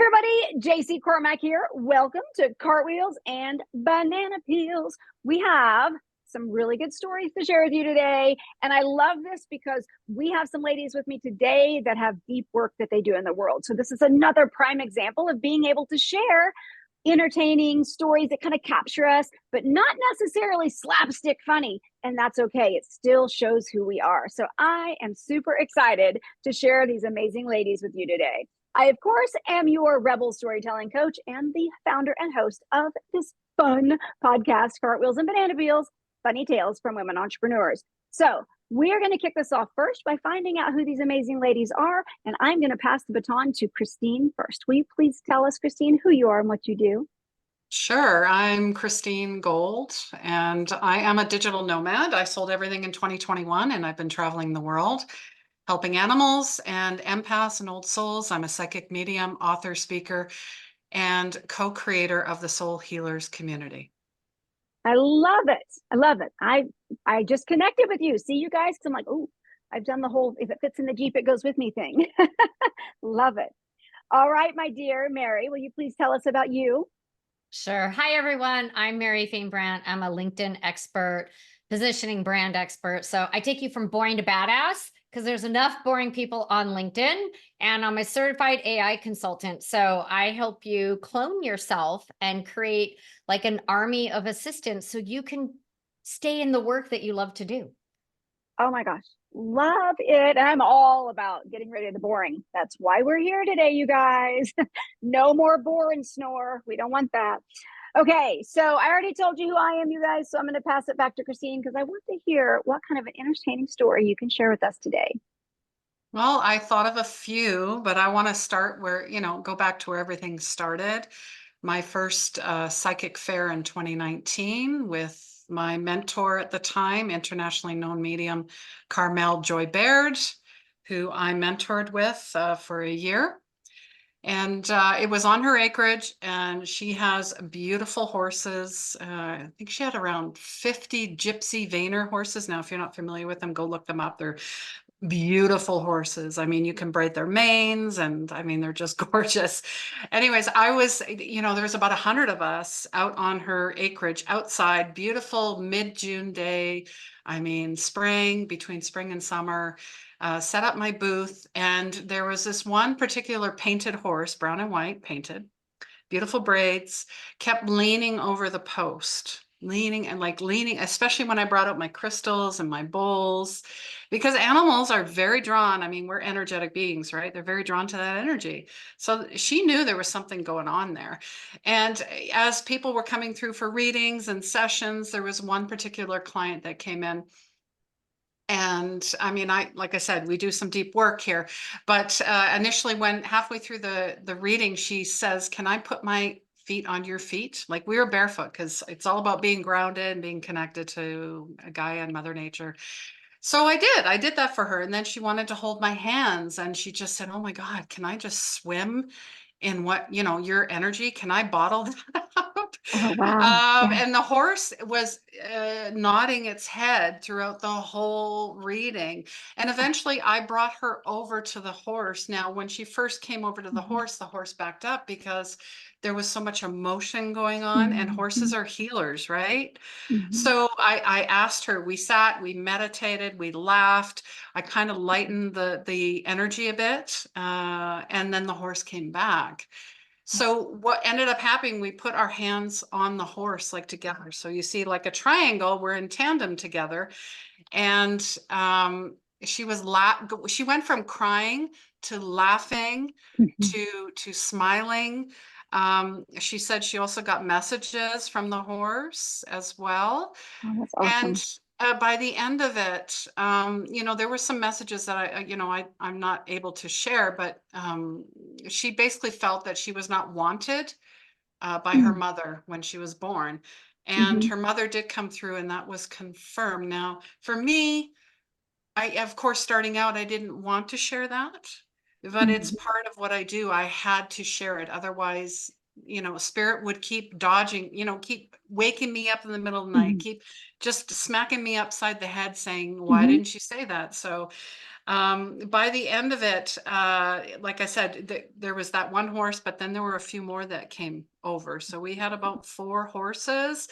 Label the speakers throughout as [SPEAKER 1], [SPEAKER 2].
[SPEAKER 1] everybody, Jaycie Cormac here. Welcome to Cartwheels and Banana Peels. We have some really good stories to share with you today. And I love this because we have some ladies with me today that have deep work that they do in the world. So this is another prime example of being able to share entertaining stories that kind of capture us, but not necessarily slapstick funny. And that's okay. It still shows who we are. So I am super excited to share these amazing ladies with you today. I, of course, am your rebel storytelling coach and the founder and host of this fun podcast, Cartwheels and Banana Peels, Funny Tales from Women Entrepreneurs. So we're going to kick this off first by finding out who these amazing ladies are. And I'm going to pass the baton to Christine first. Will you please tell us, Christine, who you are and what you do?
[SPEAKER 2] Sure. I'm Christine Gold, and I am a digital nomad. I sold everything in 2021, and I've been traveling the world, helping animals and empaths and old souls. I'm a psychic medium, author, speaker, and co-creator of the Soul Healers community.
[SPEAKER 1] I love it. I love it. I just connected with you. See you guys? I'm like, oh, I've done the whole, if it fits in the Jeep, it goes with me thing. Love it. All right, my dear Mary, will you please tell us about you?
[SPEAKER 3] Sure. Hi, everyone. I'm Mary Brandt. I'm a LinkedIn expert, positioning brand expert. So I take you from boring to badass because there's enough boring people on LinkedIn, and I'm a certified AI consultant. So I help you clone yourself and create like an army of assistants so you can stay in the work that you love to do.
[SPEAKER 1] Oh my gosh, love it. I'm all about getting rid of the boring. That's why we're here today, you guys. No more bore and snore. We don't want that. Okay, so I already told you who I am, you guys, so I'm going to pass it back to Christine because I want to hear what kind of an entertaining story you can share with us today.
[SPEAKER 2] Well, I thought of a few, but I want to start where, go back to where everything started. My first psychic fair in 2019 with my mentor at the time, internationally known medium Carmel Joy Baird, who I mentored with for a year. And it was on her acreage, and she has beautiful horses. I think she had around 50 gypsy Vayner horses. Now, if you're not familiar with them, go look them up. They're beautiful horses. I mean, you can braid their manes, and I mean, they're just gorgeous. Anyways, there was about 100 of us out on her acreage outside, beautiful mid-June day. I mean, between spring and summer, set up my booth, and there was this one particular painted horse, brown and white, painted, beautiful braids, kept leaning over the post. Leaning, especially when I brought out my crystals and my bowls, because animals are very drawn. I mean, we're energetic beings, right? They're very drawn to that energy. So she knew there was something going on there. And as people were coming through for readings and sessions, there was one particular client that came in. And I mean, like I said, we do some deep work here, but initially when halfway through the reading, she says, "Can I put my feet on your feet?" Like, we were barefoot because it's all about being grounded and being connected to Gaia and Mother Nature. So I did that for her. And then she wanted to hold my hands, and she just said, "Oh my God, can I just swim in your energy? Can I bottle that up?"
[SPEAKER 1] Oh, wow. Yeah.
[SPEAKER 2] And the horse was nodding its head throughout the whole reading. And eventually I brought her over to the horse. Now, when she first came over to the horse backed up because there was so much emotion going on, and horses are healers, right? So I asked her, we sat, we meditated, we laughed. I kind of lightened the energy a bit, and then the horse came back. So what ended up happening, we put our hands on the horse like together. So you see like a triangle, we're in tandem together. And she went from crying to laughing to smiling. She said she also got messages from the horse as well.
[SPEAKER 1] Oh, that's awesome.
[SPEAKER 2] And by the end of it, there were some messages that I'm not able to share, but she basically felt that she was not wanted by her mother when she was born. And her mother did come through, and that was confirmed. Now, for me, of course, starting out, I didn't want to share that, but it's part of what I do. I had to share it. Otherwise, spirit would keep dodging, keep waking me up in the middle of the night, keep just smacking me upside the head saying, "Why didn't you say that?" So By the end of it, like I said, there was that one horse, but then there were a few more that came over. So we had about 4 horses.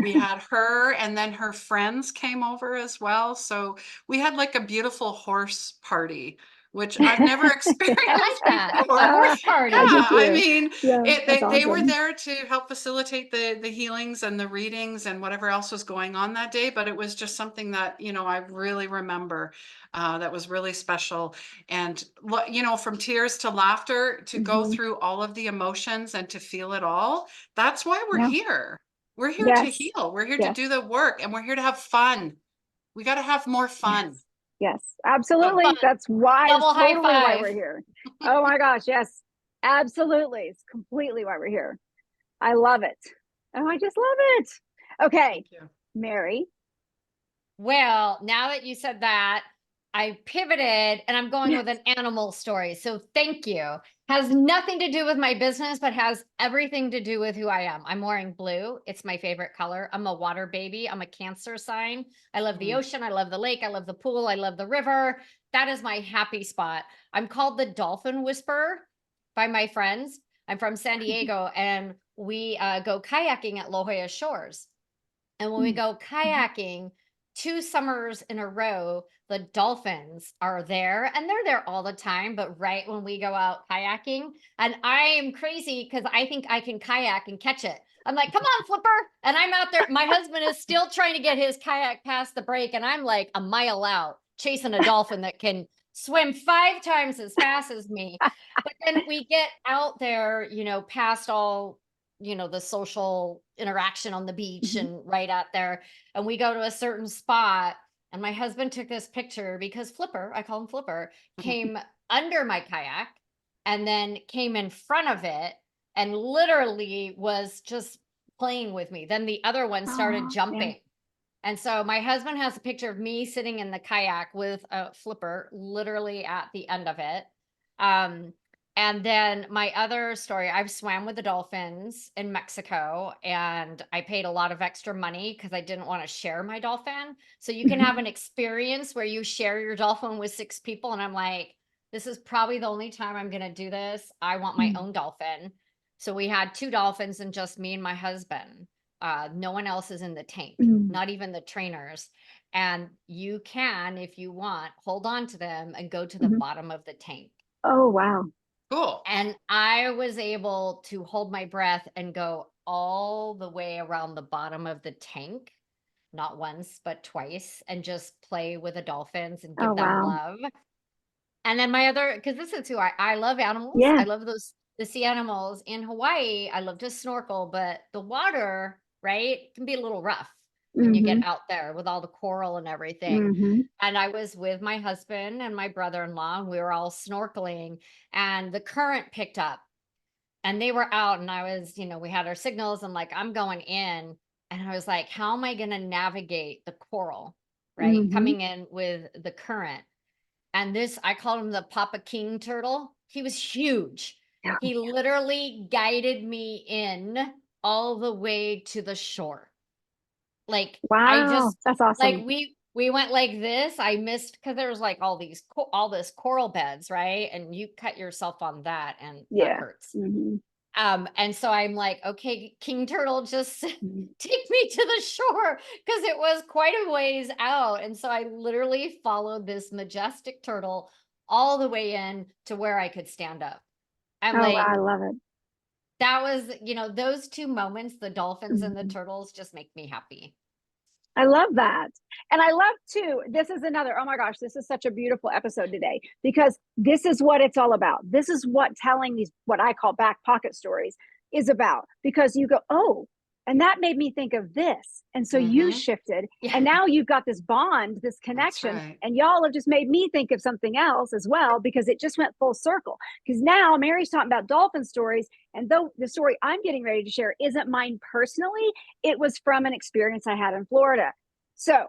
[SPEAKER 2] We had her, and then her friends came over as well. So we had like a beautiful horse party, which I've never experienced
[SPEAKER 3] I like that.
[SPEAKER 2] before.
[SPEAKER 3] A horse party.
[SPEAKER 2] Yeah,
[SPEAKER 1] I do
[SPEAKER 2] I
[SPEAKER 1] too.
[SPEAKER 2] mean,
[SPEAKER 1] Yeah, that's
[SPEAKER 2] they were
[SPEAKER 1] awesome.
[SPEAKER 2] there to help facilitate the healings and the readings and whatever else was going on that day. But it was just something that, you know, I really remember that was really special. And, you know, from tears to laughter, to go
[SPEAKER 1] Mhm.
[SPEAKER 2] through all of the emotions and to feel it all. That's why we're
[SPEAKER 1] Yeah.
[SPEAKER 2] here. We're here to
[SPEAKER 1] Yes.
[SPEAKER 2] heal. We're here to
[SPEAKER 1] Yes.
[SPEAKER 2] do the work, and we're here to have fun. We got to have more fun.
[SPEAKER 1] Yes. Yes, absolutely.
[SPEAKER 3] Fun.
[SPEAKER 1] That's why,
[SPEAKER 3] Double high
[SPEAKER 1] totally why we're
[SPEAKER 3] five.
[SPEAKER 1] here. Oh my gosh, yes, absolutely. It's completely why we're here. I love it. Oh, I just love it. Okay,
[SPEAKER 2] Thank you.
[SPEAKER 1] Mary.
[SPEAKER 3] Well, now that you said that, I pivoted and I'm going with an animal story. So thank you. Has nothing to do with my business, but has everything to do with who I am. I'm wearing blue. It's my favorite color. I'm a water baby. I'm a Cancer sign. I love the ocean. I love the lake. I love the pool. I love the river. That is my happy spot. I'm called the Dolphin Whisperer by my friends. I'm from San Diego and we go kayaking at La Jolla Shores. And when we go kayaking, 2 summers in a row, the dolphins are there and they're there all the time. But right when we go out kayaking, and I am crazy because I think I can kayak and catch it. I'm like, come on, Flipper. And I'm out there. My husband is still trying to get his kayak past the break. And I'm like a mile out chasing a dolphin that can swim 5 times as fast as me. But then we get out there, you know, past all, you know, the social interaction on the beach
[SPEAKER 1] Mhm.
[SPEAKER 3] and right out there. And we go to a certain spot. And my husband took this picture because Flipper, I call him Flipper, came under my kayak and then came in front of it and literally was just playing with me. Then the other one started
[SPEAKER 1] Oh, yeah.
[SPEAKER 3] jumping. And so my husband has a picture of me sitting in the kayak with a Flipper literally at the end of it. And then my other story, I've swam with the dolphins in Mexico and I paid a lot of extra money because I didn't want to share my dolphin. So you can have an experience where you share your dolphin with 6 people. And I'm like, this is probably the only time I'm going to do this. I want my own dolphin. So we had 2 dolphins and just me and my husband. No one else is in the tank, not even the trainers. And you can, if you want, hold on to them and go to the bottom of the tank.
[SPEAKER 1] Oh, wow.
[SPEAKER 2] Cool.
[SPEAKER 3] And I was able to hold my breath and go all the way around the bottom of the tank, not once, but twice, and just play with the dolphins and
[SPEAKER 1] Oh,
[SPEAKER 3] give them
[SPEAKER 1] wow.
[SPEAKER 3] love. And then my other, because this is who I love animals.
[SPEAKER 1] Yeah.
[SPEAKER 3] I love the sea animals. In Hawaii, I love to snorkel, but the water, right, can be a little rough when you get out there with all the coral and everything. And I was with my husband and my brother-in-law, and we were all snorkeling, and the current picked up, and they were out, and I was, you know, we had our signals, and like I'm going in, and I was like, how am I going to navigate the coral, right, coming in with the current? And this, I called him the Papa King turtle. He was huge.
[SPEAKER 1] Yeah.
[SPEAKER 3] He literally guided me in all the way to the shore. Like I
[SPEAKER 1] Wow.
[SPEAKER 3] just,
[SPEAKER 1] That's
[SPEAKER 3] like
[SPEAKER 1] awesome.
[SPEAKER 3] we went like this. I missed because there was like all this coral beds, right? And you cut yourself on that, and that
[SPEAKER 1] Yeah.
[SPEAKER 3] hurts.
[SPEAKER 1] Mhm.
[SPEAKER 3] And so I'm like, okay, King Turtle, just
[SPEAKER 1] Mhm.
[SPEAKER 3] take me to the shore because it was quite a ways out. And so I literally followed this majestic turtle all the way in to where I could stand up. I'm
[SPEAKER 1] Oh, wow, I
[SPEAKER 3] like,
[SPEAKER 1] love it.
[SPEAKER 3] that was, you know, those 2 moments, the dolphins and the
[SPEAKER 1] Mhm.
[SPEAKER 3] turtles just make me happy.
[SPEAKER 1] I love that. And I love too, this is another, oh my gosh, this is such a beautiful episode today because this is what it's all about. This is what telling these, what I call back pocket stories is about, because you go, oh, and that made me think of this. And so you shifted,
[SPEAKER 3] Yeah.
[SPEAKER 1] and now you've got this bond, this
[SPEAKER 2] That's
[SPEAKER 1] connection,
[SPEAKER 2] right.
[SPEAKER 1] and y'all have just made me think of something else as well, because it just went full circle. Because now Mary's talking about dolphin stories, and though the story I'm getting ready to share isn't mine personally, it was from an experience I had in Florida. So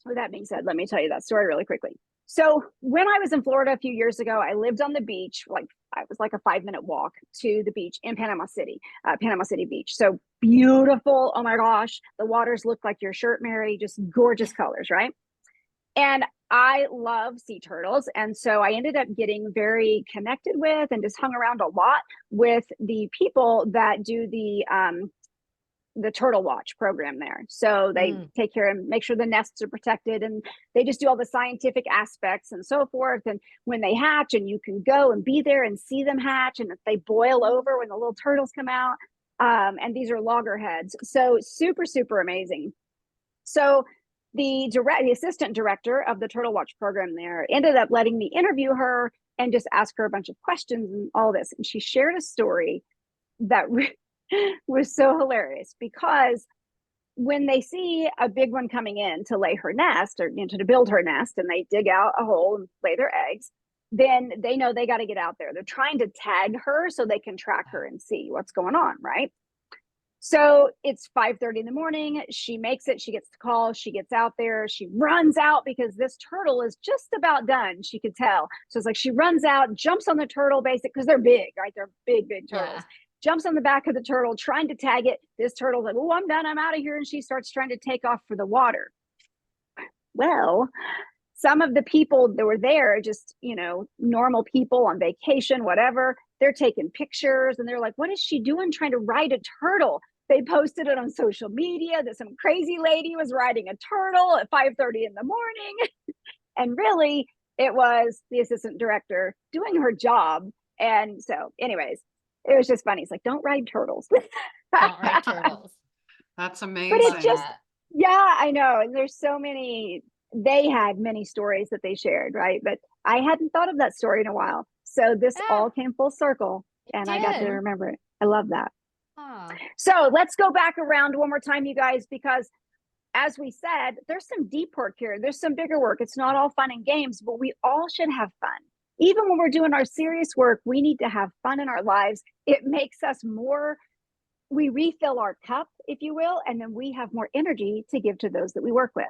[SPEAKER 1] with that being said, let me tell you that story really quickly. So when I was in Florida a few years ago, I lived on the beach. Like, I was like a 5-minute walk to the beach in Panama City Beach. So beautiful. Oh my gosh. The waters look like your shirt, Mary, just gorgeous colors, right? And I love sea turtles. And so I ended up getting very connected with and just hung around a lot with the people that do the turtle watch program there. So they take care and make sure the nests are protected, and they just do all the scientific aspects and so forth. And when they hatch, and you can go and be there and see them hatch, and if they boil over when the little turtles come out. And these are loggerheads. So super, super amazing. So the assistant director of the turtle watch program there ended up letting me interview her and just ask her a bunch of questions and all this. And she shared a story that was so hilarious, because when they see a big one coming in to lay her nest, or to build her nest, and they dig out a hole and lay their eggs, then they know they got to get out there. They're trying to tag her so they can track her and see what's going on, right? So it's 5:30 in the morning. She makes it. She gets the call. She gets out there. She runs out because this turtle is just about done. She could tell. So it's like she runs out, jumps on the turtle, because they're big, right? They're big, big turtles. Jumps on the back of the turtle, trying to tag it. This turtle's like, "Oh, I'm done. I'm out of here." And she starts trying to take off for the water. Well, some of the people that were there, just, normal people on vacation, whatever, they're taking pictures, and they're like, "What is she doing trying to ride a turtle?" They posted it on social media that some crazy lady was riding a turtle at 5:30 in the morning. And really, it was the assistant director doing her job. And so anyways, it was just funny. It's like, don't ride turtles.
[SPEAKER 3] Don't ride turtles.
[SPEAKER 2] That's
[SPEAKER 1] But
[SPEAKER 2] amazing.
[SPEAKER 1] it just, yeah, I know. And there's so many, they had many stories that they shared, right? But I hadn't thought of that story in a while. So this all came full circle, and I got to remember it. I love that. So let's go back around one more time, you guys, because as we said, there's some deep work here. There's some bigger work. It's not all fun and games, but we all should have fun. Even when we're doing our serious work, we need to have fun in our lives. It makes us we refill our cup, if you will, and then we have more energy to give to those that we work with.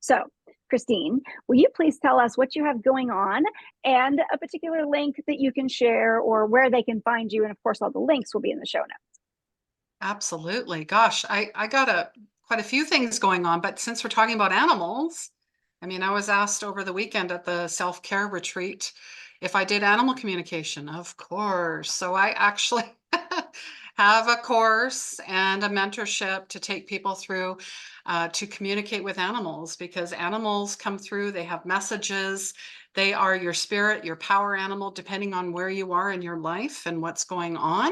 [SPEAKER 1] So, Christine, will you please tell us what you have going on and a particular link that you can share, or where they can find you? And of course, all the links will be in the show notes.
[SPEAKER 2] Absolutely. Gosh, I got quite a few things going on, but since we're talking about animals, I was asked over the weekend at the self-care retreat if I did animal communication. Of course. So I actually have a course and a mentorship to take people through to communicate with animals, because animals come through, they have messages. They are your spirit, your power animal, depending on where you are in your life and what's going on.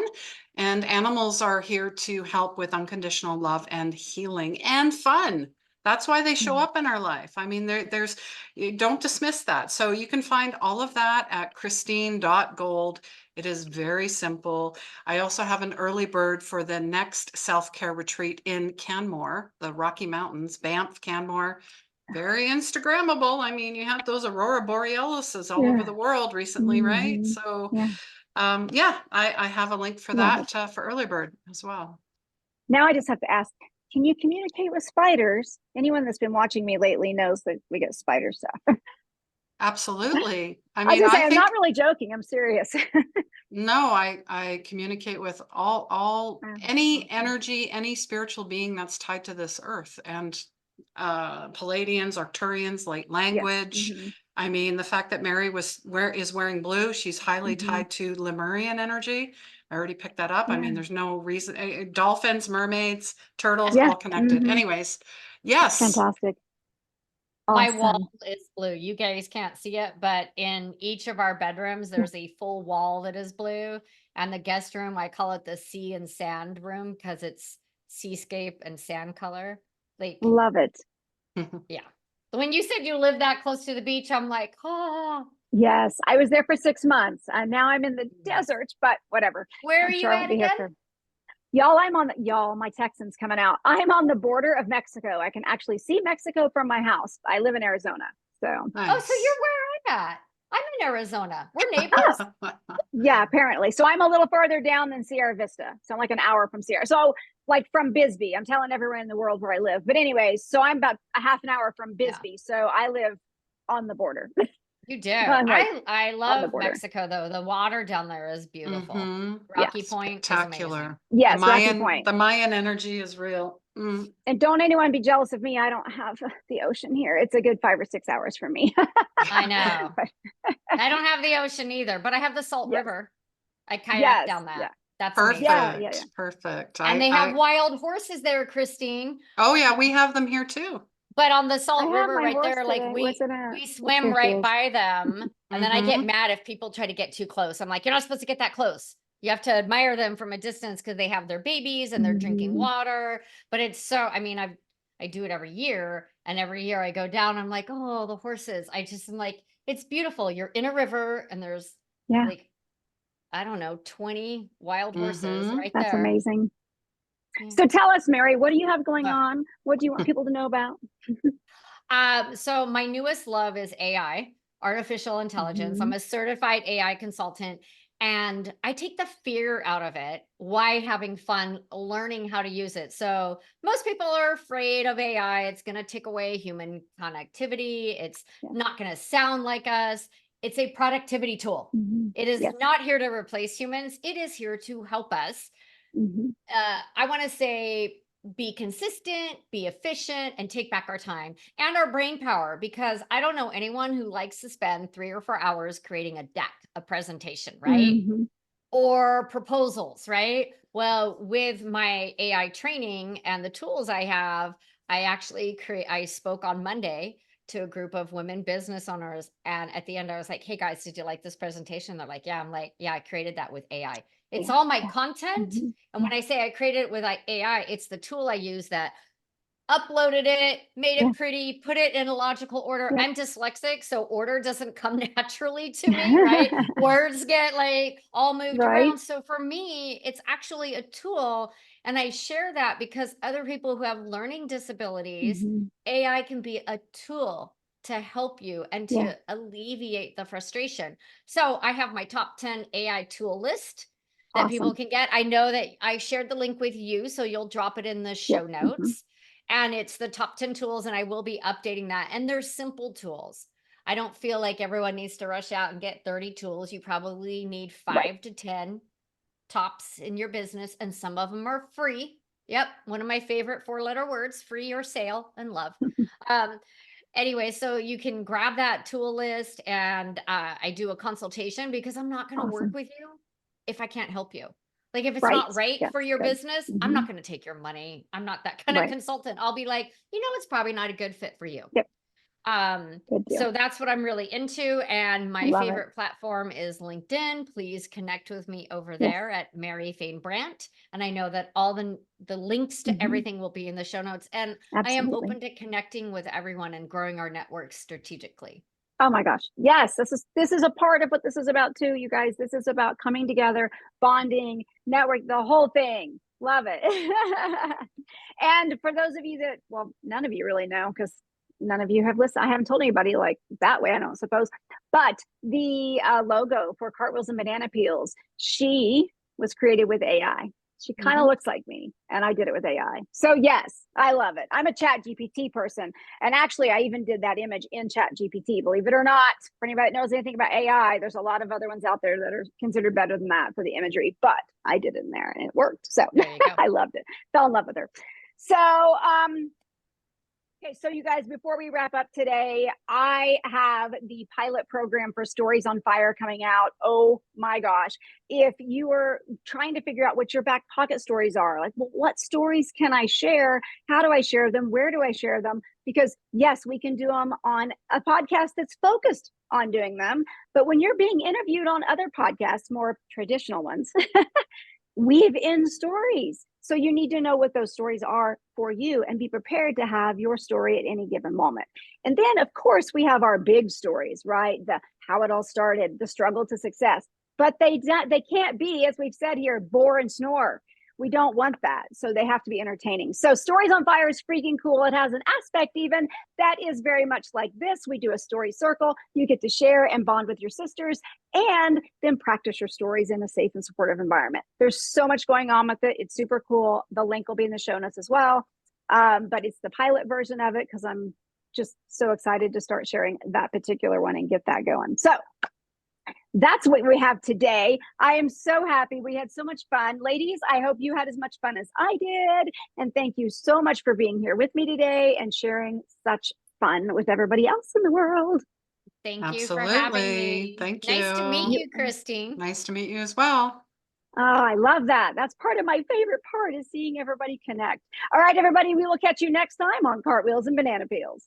[SPEAKER 2] And animals are here to help with unconditional love and healing and fun. That's why they show up in our life. Don't dismiss that. So you can find all of that at christine.gold. It is very simple. I also have an early bird for the next self-care retreat in Canmore, the Rocky Mountains, Banff, Canmore. Very Instagrammable. You have those aurora borealises all over the world recently, right? So I have a link for that for early bird as well.
[SPEAKER 1] Now I just have to ask, can you communicate with spiders? Anyone that's been watching me lately knows that we get spider stuff.
[SPEAKER 2] Absolutely.
[SPEAKER 1] I was gonna say, I'm not really joking. I'm serious.
[SPEAKER 2] No, I communicate with any energy, any spiritual being that's tied to this earth, and Palladians, Arcturians, light language. The fact that Mary is wearing blue, she's highly tied to Lemurian energy. I already picked that up. There's no reason. Dolphins, mermaids, turtles, all connected. Anyways, yes.
[SPEAKER 1] Fantastic.
[SPEAKER 3] My wall is blue. You guys can't see it, but in each of our bedrooms, there's a full wall that is blue. And the guest room, I call it the sea and sand room, because it's seascape and sand color.
[SPEAKER 1] Love it.
[SPEAKER 3] Yeah. When you said you live that close to the beach, I'm like, oh.
[SPEAKER 1] Yes, I was there for 6 months, and now I'm in the desert, but whatever.
[SPEAKER 3] Where are you at again?
[SPEAKER 1] Y'all, my Texan's coming out. I'm on the border of Mexico. I can actually see Mexico from my house. I live in Arizona. So
[SPEAKER 3] nice. Oh, so you're where I'm at. I'm in Arizona. We're neighbors.
[SPEAKER 1] Yeah, apparently. So I'm a little further down than Sierra Vista. So I'm like an hour from Sierra. So like from Bisbee. I'm telling everyone in the world where I live. But anyways, so I'm about a half an hour from Bisbee. Yeah. So I live on the border.
[SPEAKER 3] You do. I love Mexico, though. The water down there is beautiful. Rocky Point
[SPEAKER 2] spectacular.
[SPEAKER 1] Yes, Rocky Point.
[SPEAKER 2] The Mayan energy is real. Mm.
[SPEAKER 1] And don't anyone be jealous of me. I don't have the ocean here. It's a good 5 or 6 hours for me.
[SPEAKER 3] I know. I don't have the ocean either, but I have the Salt
[SPEAKER 1] Yes.
[SPEAKER 3] River. I kayak
[SPEAKER 1] Yes.
[SPEAKER 3] down that.
[SPEAKER 1] Yeah.
[SPEAKER 3] That's
[SPEAKER 2] Perfect.
[SPEAKER 3] amazing.
[SPEAKER 1] Yeah.
[SPEAKER 2] Perfect.
[SPEAKER 3] And they have wild horses there, Christine.
[SPEAKER 2] Oh yeah, we have them here too.
[SPEAKER 3] But on the Salt
[SPEAKER 1] I have
[SPEAKER 3] River
[SPEAKER 1] my
[SPEAKER 3] right
[SPEAKER 1] horse
[SPEAKER 3] there, like
[SPEAKER 1] today. Where's it at?
[SPEAKER 3] we
[SPEAKER 1] What's
[SPEAKER 3] swim
[SPEAKER 1] your
[SPEAKER 3] right
[SPEAKER 1] shoes?
[SPEAKER 3] by them. And then I get
[SPEAKER 2] Mhm.
[SPEAKER 3] mad if people try to get too close. I'm like, you're not supposed to get that close. You have to admire them from a distance because they have their babies and they're drinking
[SPEAKER 1] Mhm.
[SPEAKER 3] water. But it's so, I mean, I do it every year, and every year I go down, I'm like, oh, the horses. I just am like, it's beautiful. You're in a river and there's
[SPEAKER 1] Yeah.
[SPEAKER 3] like, I don't know, 20 wild horses
[SPEAKER 2] Mhm.
[SPEAKER 3] right
[SPEAKER 1] That's
[SPEAKER 3] there.
[SPEAKER 1] amazing.
[SPEAKER 3] Yeah.
[SPEAKER 1] So tell us, Mary, what do you have going
[SPEAKER 3] Uh.
[SPEAKER 1] on? What do you want people to know about?
[SPEAKER 3] So my newest love is AI, artificial intelligence. I'm a certified AI consultant, and I take the fear out of it while having fun learning how to use it. So most people are afraid of AI. It's going to take away human connectivity. It's
[SPEAKER 1] Yeah.
[SPEAKER 3] not going to sound like us. It's a productivity tool.
[SPEAKER 1] Mhm.
[SPEAKER 3] It is
[SPEAKER 1] Yes.
[SPEAKER 3] not here to replace humans. It is here to help us.
[SPEAKER 1] Mhm.
[SPEAKER 3] I want to say be consistent, be efficient, and take back our time and our brain power, because I don't know anyone who likes to spend 3 or 4 hours creating a deck, a presentation, right?
[SPEAKER 1] Mhm.
[SPEAKER 3] Or proposals, right? Well, with my AI training and the tools I have, I spoke on Monday to a group of women business owners. And at the end, I was like, hey guys, did you like this presentation? They're like, yeah. I'm like, yeah, I created that with AI. It's
[SPEAKER 1] Yeah.
[SPEAKER 3] all my
[SPEAKER 1] Yeah.
[SPEAKER 3] content.
[SPEAKER 1] Mhm.
[SPEAKER 3] And when I say I created it with like AI, it's the tool I use that uploaded it, made
[SPEAKER 1] Yeah.
[SPEAKER 3] it pretty, put it in a logical order.
[SPEAKER 1] Yep.
[SPEAKER 3] I'm dyslexic, so order doesn't come naturally to me, right? Words get like all moved
[SPEAKER 1] Right.
[SPEAKER 3] around. So for me, it's actually a tool. And I share that because other people who have learning disabilities,
[SPEAKER 1] Mhm.
[SPEAKER 3] AI can be a tool to help you and
[SPEAKER 1] Yeah.
[SPEAKER 3] to alleviate the frustration. So I have my top 10 AI tool list that people
[SPEAKER 1] Awesome.
[SPEAKER 3] can get. I know that I shared the link with you, so you'll drop it in the show
[SPEAKER 1] Yep.
[SPEAKER 3] notes. And it's the top 10 tools, and I will be updating that. And they're simple tools. I don't feel like everyone needs to rush out and get 30 tools. You probably need
[SPEAKER 1] Right.
[SPEAKER 3] 5 to 10 tops in your business, and some of them are free. Yep, one of my favorite 4-letter words, free or sale and love. um, anyway, so you can grab that tool list, and I do a consultation because I'm not going to work
[SPEAKER 1] Awesome.
[SPEAKER 3] with you if I can't help you. Like if it's
[SPEAKER 1] Right.
[SPEAKER 3] not right
[SPEAKER 1] Yeah.
[SPEAKER 3] for your
[SPEAKER 1] Good.
[SPEAKER 3] business, I'm not
[SPEAKER 1] Mhm.
[SPEAKER 3] going to take your money. I'm not that kind of
[SPEAKER 1] Right.
[SPEAKER 3] consultant. I'll be like, it's probably not a good fit for you.
[SPEAKER 1] Yep. Good deal.
[SPEAKER 3] So that's what I'm really into. And my
[SPEAKER 1] Love it.
[SPEAKER 3] favorite platform is LinkedIn. Please connect with me over
[SPEAKER 1] Yes.
[SPEAKER 3] there at Mary Fain Brandt. And I know that all the links to
[SPEAKER 1] Mhm.
[SPEAKER 3] everything will be in the show notes. And I am
[SPEAKER 1] Absolutely.
[SPEAKER 3] open to connecting with everyone and growing our network strategically.
[SPEAKER 1] Oh my gosh. Yes, this is a part of what this is about too, you guys. This is about coming together, bonding, network, the whole thing. Love it. And for those of you that, well, none of you really know because none of you have listened. I haven't told anybody like that way, I don't suppose. But the logo for Cartwheels and Banana Peels, she was created with AI. She kind of looks like me, and I did it with AI. So yes, I love it. I'm a Chat GPT person. And actually, I even did that image in Chat GPT, believe it or not. For anybody that knows anything about AI, there's a lot of other ones out there that are considered better than that for the imagery, but I did it in there and it worked. So
[SPEAKER 3] There you go.
[SPEAKER 1] I loved it. Fell in love with her. So, okay, so you guys, before we wrap up today, I have the pilot program for Stories on Fire coming out. Oh my gosh. If you are trying to figure out what your back pocket stories are, like, well, what stories can I share? How do I share them? Where do I share them? Because yes, we can do them on a podcast that's focused on doing them. But when you're being interviewed on other podcasts, more traditional ones, weave in stories. So you need to know what those stories are for you and be prepared to have your story at any given moment. And then, of course, we have our big stories, right? The how it all started, the struggle to success. But they can't be, as we've said here, bore and snore. We don't want that. So they have to be entertaining. So Stories on Fire is freaking cool. It has an aspect even that is very much like this. We do a story circle. You get to share and bond with your sisters and then practice your stories in a safe and supportive environment. There's so much going on with it. It's super cool. The link will be in the show notes as well. But it's the pilot version of it because I'm just so excited to start sharing that particular one and get that going. So that's what we have today. I am so happy. We had so much fun. Ladies, I hope you had as much fun as I did. And thank you so much for being here with me today and sharing such fun with everybody else in the world.
[SPEAKER 3] Thank you for having me.
[SPEAKER 2] Thank
[SPEAKER 3] Nice to meet
[SPEAKER 2] you.
[SPEAKER 3] you, Christine.
[SPEAKER 2] Nice to meet you as well.
[SPEAKER 1] Oh, I love that. That's part of my favorite part is seeing everybody connect. All right, everybody, we will catch you next time on Cartwheels and Banana Peels.